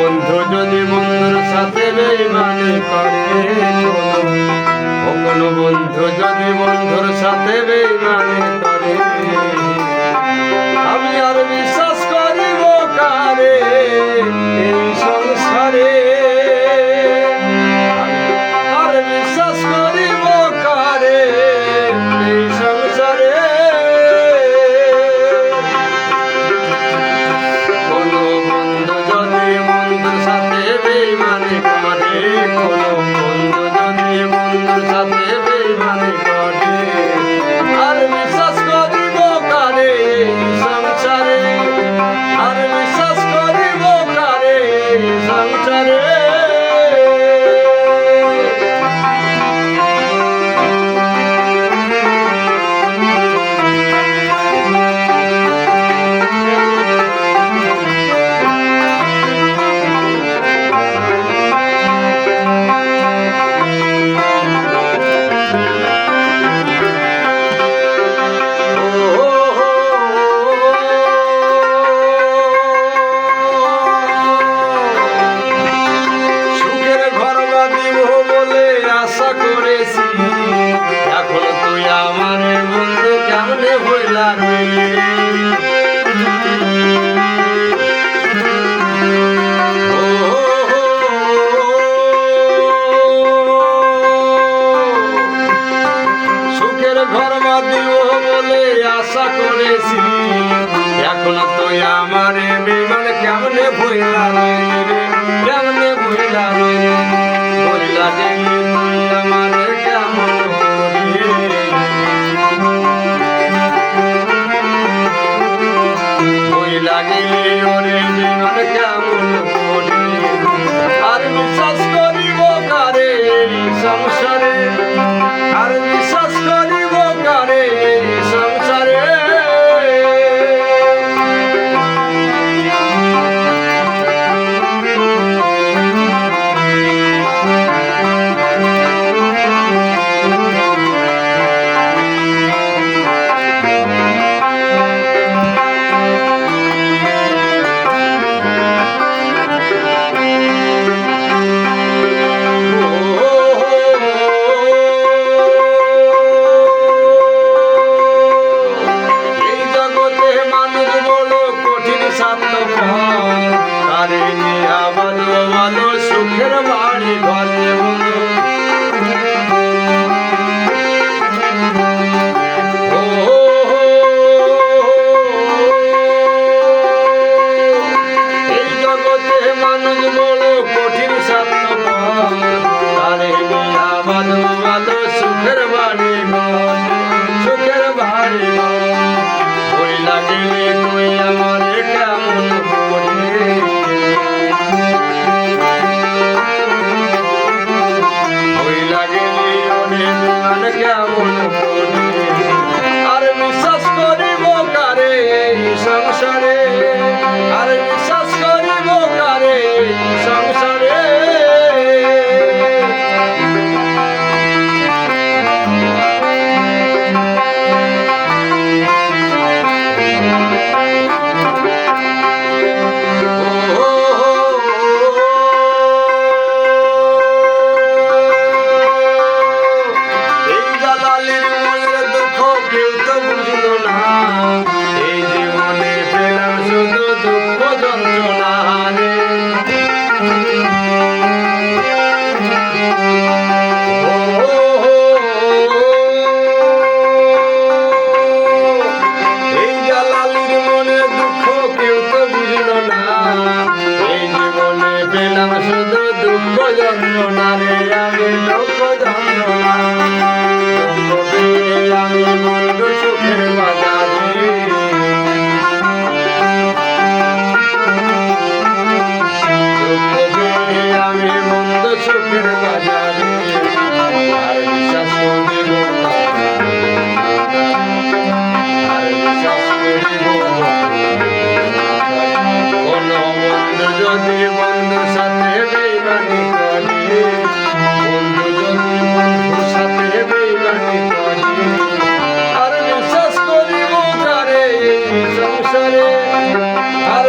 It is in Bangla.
বন্ধু যদি বন্ধুর সাথে বেইমানি করে, কোনো বন্ধু যদি বন্ধুর সাথে বেইমানি করে, আমি আর বিশ্বাস করিব কারে এই সংসারে, আর বিশ্বাস করিব কারে এই সংসারে। কোনো বন্ধু যদি বন্ধুর সাথে বেইমানি করে, কোনো বন্ধু যদি বন্ধুর সাথে বেইমানি করে, আর বিশ্বাস করিব কারে এই সংসারে, আর বিশ্বাস করিব কারে এই সংসারে। এখন তুই আমার বন্ধু কেমনে হইলা রে, সুখের ঘর বাঁধিব বলে আশা করেছি, এখন তুই আমার বেইমান কেমনে হইলা রে, কেমনে হইলা রে, হইলা রে তুই আমার কেমন লাগিলে ওরে বেইমান কেমন করে, আর বিশ্বাস করিব কারে এই সংসারে, আর বিশ্বাস করিব কারে এই সংসারে। সুখের বাড়ি ঘরে এই জগতে মানুষ বড় কঠিন স্বার্থপর, তারে নিয়া ভালো ভালো সুখের বাড়ি ঘর, সুখের বাড়ি ওই লাগিলে তুই আমার কেমন করে, কেমন করে, আর বিশ্বাস করিব কারে এই সংসারে, আর বিশ্বাস করিব কারে এই সংসারে। এই জীবনে পেলাম শুধু দুঃখ যন্ত্রণা রে, এই জালালির মনে দুঃখ কেউ তো বুঝল না, এই জীবনে পেলাম শুধু দুঃখ যন্ত্রণা রে, আমি দুঃখ যন্ত্রণা, আমি বন্ধু সুখের বাজারে, আমি বন্ধু সুখের বাজারে, আর বিশ্বাস করিব, আর বিশ্বাস করিব কোন বন্ধু যদি বন্ধুর সাথে বেইমানি করে, বন্ধু যদি বন্ধুর সাথে বেইমানি করে, আর বিশ্বাস করিব কারে এই সংসারে, আর